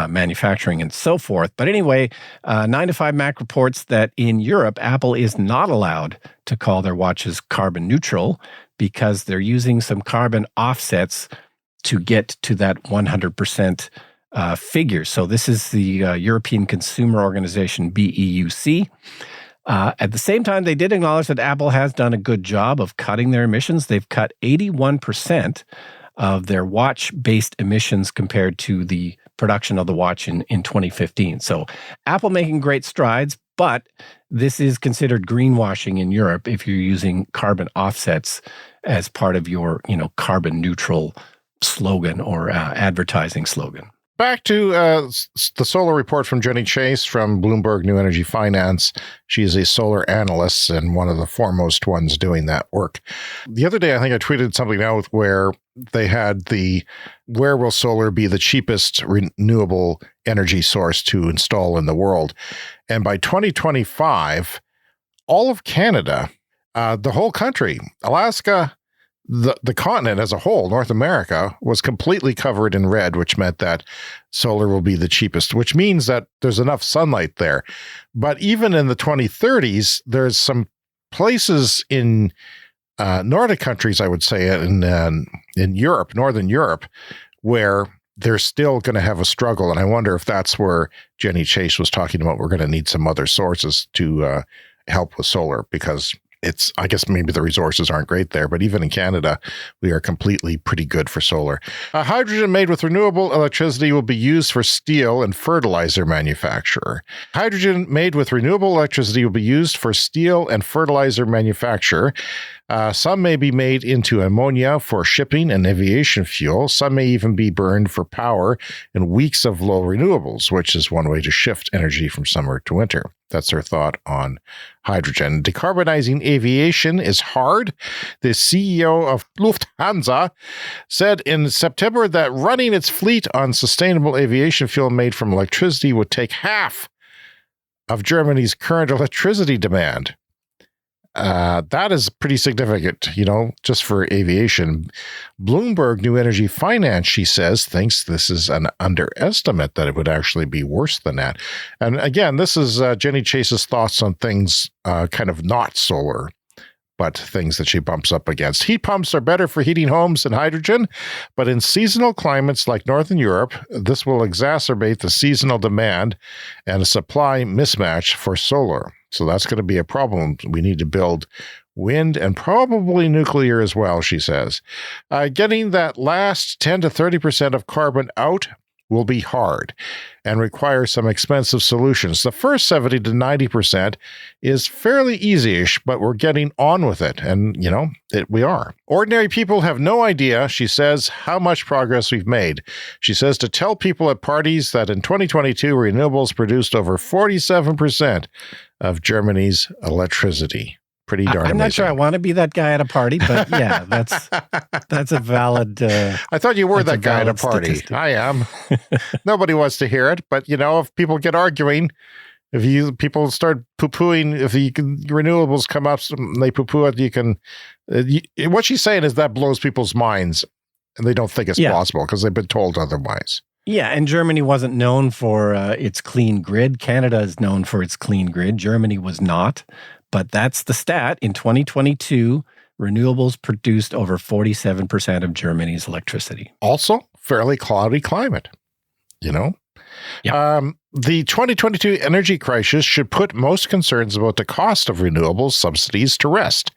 Speaker 2: manufacturing and so forth. But anyway, 9 to 5 Mac reports that in Europe, Apple is not allowed to call their watches carbon neutral because they're using some carbon offsets to get to that 100% figure. So this is the European Consumer Organization, BEUC. At the same time, they did acknowledge that Apple has done a good job of cutting their emissions. They've cut 81% of their watch-based emissions compared to the production of the watch in 2015. So Apple making great strides, but this is considered greenwashing in Europe if you're using carbon offsets as part of your, carbon neutral slogan or advertising slogan.
Speaker 1: Back to the solar report from Jenny Chase from Bloomberg New Energy Finance. She's a solar analyst and one of the foremost ones doing that work. The other day, I think I tweeted something out where they had where will solar be the cheapest renewable energy source to install in the world? And by 2025, all of Canada, the whole country, Alaska, the continent as a whole, North America, was completely covered in red, which meant that solar will be the cheapest, which means that there's enough sunlight there. But even in the 2030s, there's some places in Nordic countries, I would say, in Europe, Northern Europe, where they're still going to have a struggle. And I wonder if that's where Jenny Chase was talking about we're going to need some other sources to help with solar, because I guess maybe the resources aren't great there, but even in Canada, we are completely pretty good for solar. Hydrogen made with renewable electricity will be used for steel and fertilizer manufacture. Hydrogen made with renewable electricity will be used for steel and fertilizer manufacture. Some may be made into ammonia for shipping and aviation fuel. Some may even be burned for power in weeks of low renewables, which is one way to shift energy from summer to winter. That's their thought on hydrogen. Decarbonizing aviation is hard. The CEO of Lufthansa said in September that running its fleet on sustainable aviation fuel made from electricity would take half of Germany's current electricity demand. That is pretty significant, just for aviation. Bloomberg New Energy Finance, she says, thinks this is an underestimate, that it would actually be worse than that. And again, this is Jenny Chase's thoughts on things kind of not solar, but things that she bumps up against. Heat pumps are better for heating homes than hydrogen, but in seasonal climates like Northern Europe, this will exacerbate the seasonal demand and a supply mismatch for solar. So that's going to be a problem. We need to build wind and probably nuclear as well, she says. Getting that last 10 to 30% of carbon out will be hard and require some expensive solutions. The first 70 to 90% is fairly easy-ish, but we're getting on with it. And, we are. Ordinary people have no idea, she says, how much progress we've made. She says to tell people at parties that in 2022, renewables produced over 47% of Germany's electricity. Pretty darn amazing.
Speaker 2: I'm not sure I want to be that guy at a party, but yeah, that's a valid...
Speaker 1: I thought you were that guy at a party. Statistic. I am. Nobody wants to hear it, but if people get arguing, people start poo-pooing, if the renewables come up, they poo-poo it, what she's saying is that blows people's minds, and they don't think it's possible because they've been told otherwise.
Speaker 2: Yeah, and Germany wasn't known for its clean grid. Canada is known for its clean grid. Germany was not. But that's the stat. In 2022, renewables produced over 47% of Germany's electricity.
Speaker 1: Also, fairly cloudy climate, Yep. The 2022 energy crisis should put most concerns about the cost of renewables subsidies to rest.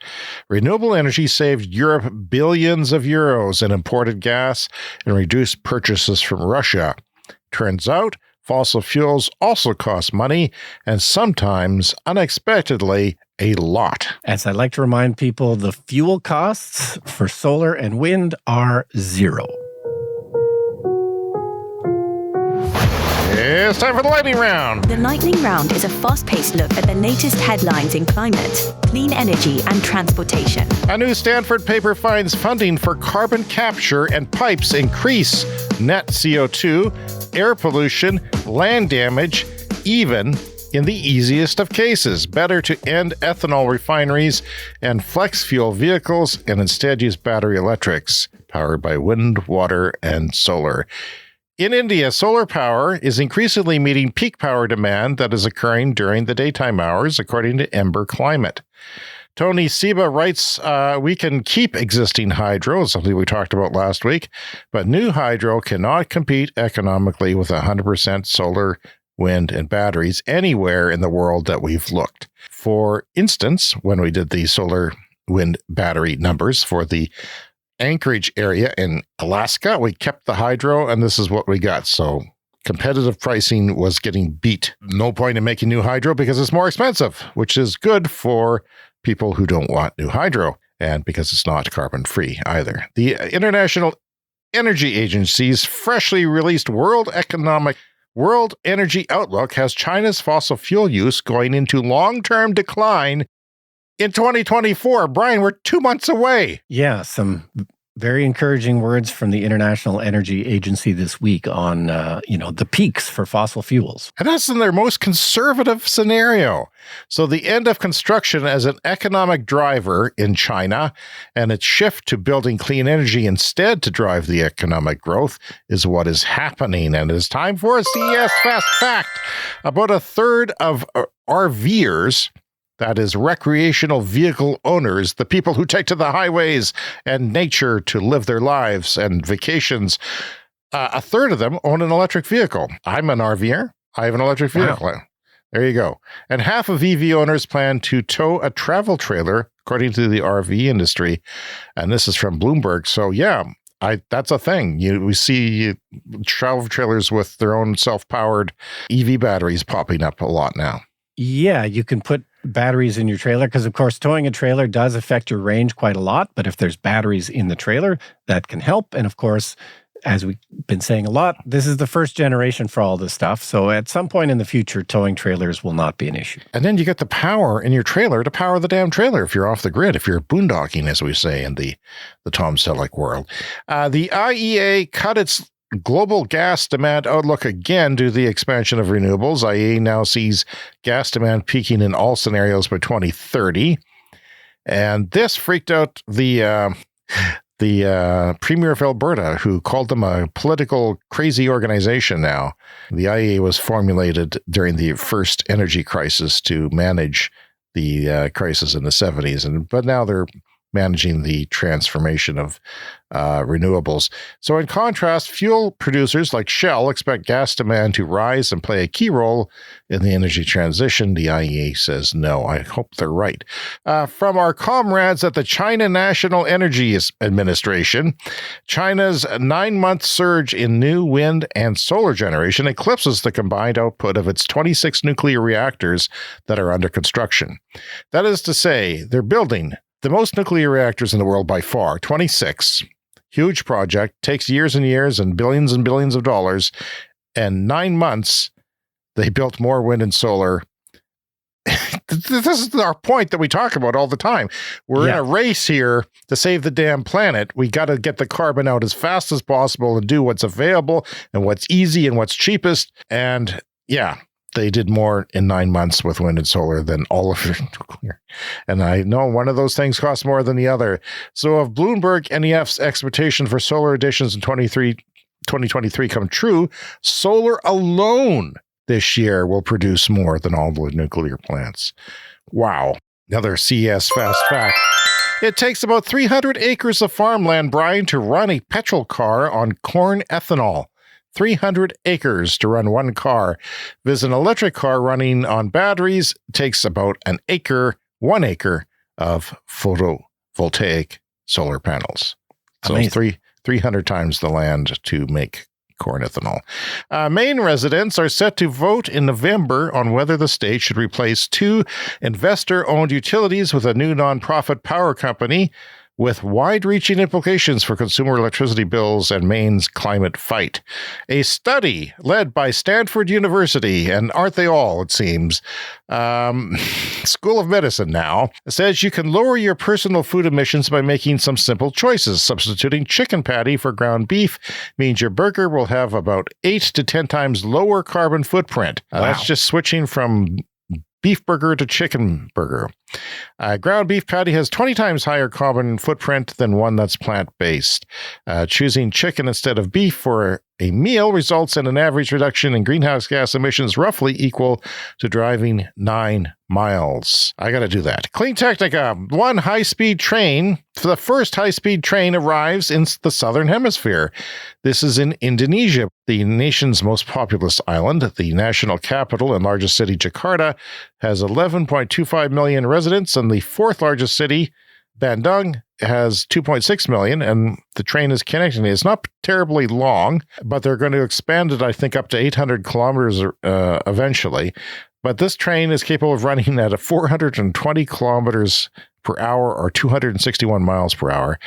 Speaker 1: Renewable energy saved Europe billions of euros in imported gas and reduced purchases from Russia. Turns out, fossil fuels also cost money, and sometimes, unexpectedly, a lot.
Speaker 2: As I like to remind people, the fuel costs for solar and wind are zero.
Speaker 1: It's time for the lightning round.
Speaker 5: The lightning round is a fast-paced look at the latest headlines in climate, clean energy, and transportation.
Speaker 1: A new Stanford paper finds funding for carbon capture and pipes increase net CO2, air pollution, land damage, even in the easiest of cases. Better to end ethanol refineries and flex fuel vehicles and instead use battery electrics powered by wind, water, and solar. In India, solar power is increasingly meeting peak power demand that is occurring during the daytime hours, according to Ember Climate. Tony Seba writes, we can keep existing hydro, something we talked about last week, but new hydro cannot compete economically with 100% solar, wind, and batteries anywhere in the world that we've looked. For instance, when we did the solar, wind, battery numbers for the Anchorage area in Alaska, we kept the hydro, and this is what we got. So competitive pricing was getting beat. No point in making new hydro because it's more expensive, which is good for people who don't want new hydro, and because it's not carbon free either. The International Energy Agency's freshly released World Energy Outlook has China's fossil fuel use going into long-term decline in 2024. Brian, we're 2 months away.
Speaker 2: Yeah, some very encouraging words from the International Energy Agency this week on, the peaks for fossil fuels.
Speaker 1: And that's in their most conservative scenario. So the end of construction as an economic driver in China and its shift to building clean energy instead to drive the economic growth is what is happening. And it's time for a CES Fast Fact. About a third of RVers, that is recreational vehicle owners, the people who take to the highways and nature to live their lives and vacations, a third of them own an electric vehicle. I'm an RVer. I have an electric vehicle. Wow. There you go. And half of EV owners plan to tow a travel trailer, according to the RV industry. And this is from Bloomberg. So yeah, that's a thing. We see travel trailers with their own self-powered EV batteries popping up a lot now.
Speaker 2: Yeah, you can put batteries in your trailer because, of course, towing a trailer does affect your range quite a lot. But if there's batteries in the trailer, that can help. And of course, as we've been saying a lot, this is the first generation for all this stuff. So at some point in the future, towing trailers will not be an issue.
Speaker 1: And then you get the power in your trailer to power the damn trailer if you're off the grid, if you're boondocking, as we say in the Tom Selleck world. The IEA cut its global gas demand outlook again due to the expansion of renewables. IEA now sees gas demand peaking in all scenarios by 2030. And this freaked out the Premier of Alberta, who called them a political crazy organization now. The IEA was formulated during the first energy crisis to manage the crisis in the 70s, but now they're managing the transformation of renewables. So in contrast, fuel producers like Shell expect gas demand to rise and play a key role in the energy transition. The IEA says no. I hope they're right. From our comrades at the China National Energy Administration, China's 9-month surge in new wind and solar generation eclipses the combined output of its 26 nuclear reactors that are under construction. That is to say, they're building the most nuclear reactors in the world by far, 26. Huge project, takes years and years and billions of dollars. And 9 months, they built more wind and solar. This is our point that we talk about all the time. We're in a race here to save the damn planet. We got to get the carbon out as fast as possible and do what's available and what's easy and what's cheapest. And yeah, they did more in 9 months with wind and solar than all of nuclear. And I know one of those things costs more than the other. So if Bloomberg NEF's expectation for solar additions in 2023 come true, solar alone this year will produce more than all the nuclear plants. Wow. Another CES Fast Fact. It takes about 300 acres of farmland, Brian, to run a petrol car on corn ethanol. 300 acres to run one car. Visit an electric car running on batteries takes about 1 acre of photovoltaic solar panels. So it's 300 times the land to make corn ethanol. Maine residents are set to vote in November on whether the state should replace 2 investor-owned utilities with a new nonprofit power company with wide-reaching implications for consumer electricity bills and Maine's climate fight. A study led by Stanford University, and aren't they all, it seems, School of Medicine now, says you can lower your personal food emissions by making some simple choices. Substituting chicken patty for ground beef means your burger will have about 8 to 10 times lower carbon footprint. That's just switching from beef burger to chicken burger. Ground beef patty has 20 times higher carbon footprint than one that's plant-based. Choosing chicken instead of beef for a meal results in an average reduction in greenhouse gas emissions roughly equal to driving 9 miles. I got to do that. Clean Technica, one high-speed train. The first high-speed train arrives in the southern hemisphere. This is in Indonesia, the nation's most populous island. The national capital and largest city, Jakarta, has 11.25 million residents, and the fourth largest city, Bandung, has 2.6 million, and the train is connecting. It's not terribly long, but they're going to expand it, I think, up to 800 kilometers eventually. But this train is capable of running at 420 kilometers per hour or 261 miles per hour.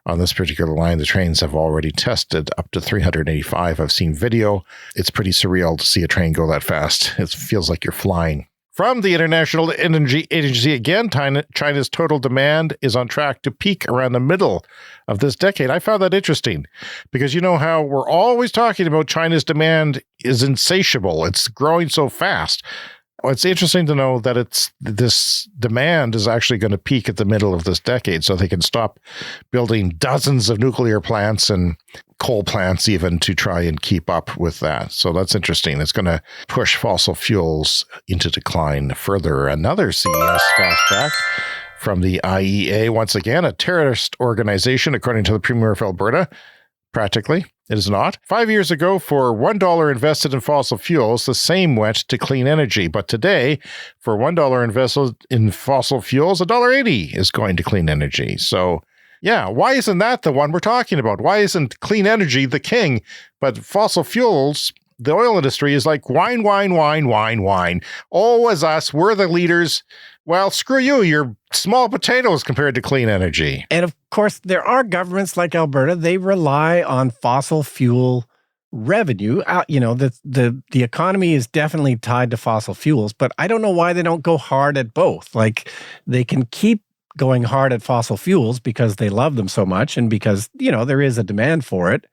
Speaker 1: On this particular line, the trains have already tested up to 385. I've seen video. It's pretty surreal to see a train go that fast. It feels like you're flying. From the International Energy Agency again, China's total demand is on track to peak around the middle of this decade. I found that interesting because you know how we're always talking about China's demand is insatiable. It's growing so fast. It's interesting to know that this demand is actually going to peak at the middle of this decade, so they can stop building dozens of nuclear plants and coal plants even to try and keep up with that. So that's interesting. It's going to push fossil fuels into decline further. Another CES fast fact from the IEA, once again, a terrorist organization, according to the Premier of Alberta. Practically, it is not. 5 years ago, for $1 invested in fossil fuels, the same went to clean energy. But today, for $1 invested in fossil fuels, $1.80 is going to clean energy. So, yeah, why isn't that the one we're talking about? Why isn't clean energy the king? But fossil fuels, the oil industry is like wine, wine, wine, wine, wine. Oh, as us, we're the leaders. Well, screw you. You're small potatoes compared to clean energy.
Speaker 2: And of course, there are governments like Alberta. They rely on fossil fuel revenue. The economy is definitely tied to fossil fuels, but I don't know why they don't go hard at both. Like, they can keep going hard at fossil fuels because they love them so much and because, there is a demand for it.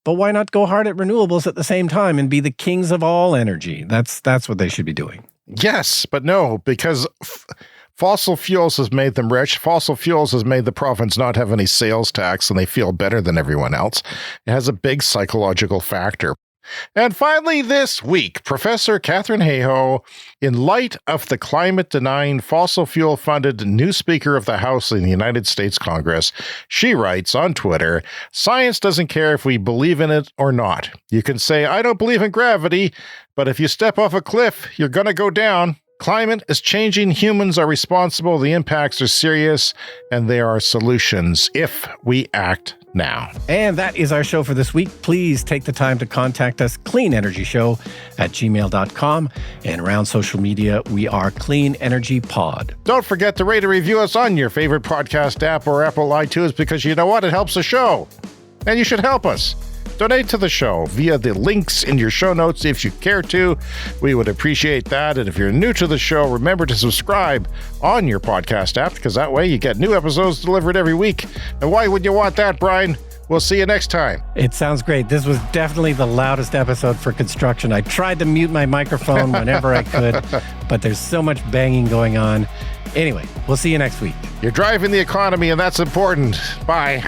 Speaker 2: But why not go hard at renewables at the same time and be the kings of all energy? That's what they should be doing.
Speaker 1: Yes, but no, because fossil fuels has made them rich. Fossil fuels has made the province not have any sales tax, and they feel better than everyone else. It has a big psychological factor. And finally, this week, Professor Catherine Hayhoe, in light of the climate-denying, fossil fuel-funded new Speaker of the House in the United States Congress, she writes on Twitter, "Science doesn't care if we believe in it or not. You can say, I don't believe in gravity, but if you step off a cliff, you're going to go down. Climate is changing. Humans are responsible. The impacts are serious, and there are solutions if we act now."
Speaker 2: And that is our show for this week. Please take the time to contact us, cleanenergyshow@gmail.com. And around social media, we are Clean Energy Pod.
Speaker 1: Don't forget to rate and review us on your favorite podcast app or Apple iTunes, because you know what? It helps the show. And you should help us. Donate to the show via the links in your show notes if you care to. We would appreciate that. And if you're new to the show, remember to subscribe on your podcast app, because that way you get new episodes delivered every week. And why would you want that, Brian? We'll see you next time.
Speaker 2: It sounds great. This was definitely the loudest episode for construction. I tried to mute my microphone whenever I could, but there's so much banging going on. Anyway, we'll see you next week.
Speaker 1: You're driving the economy, and that's important. Bye.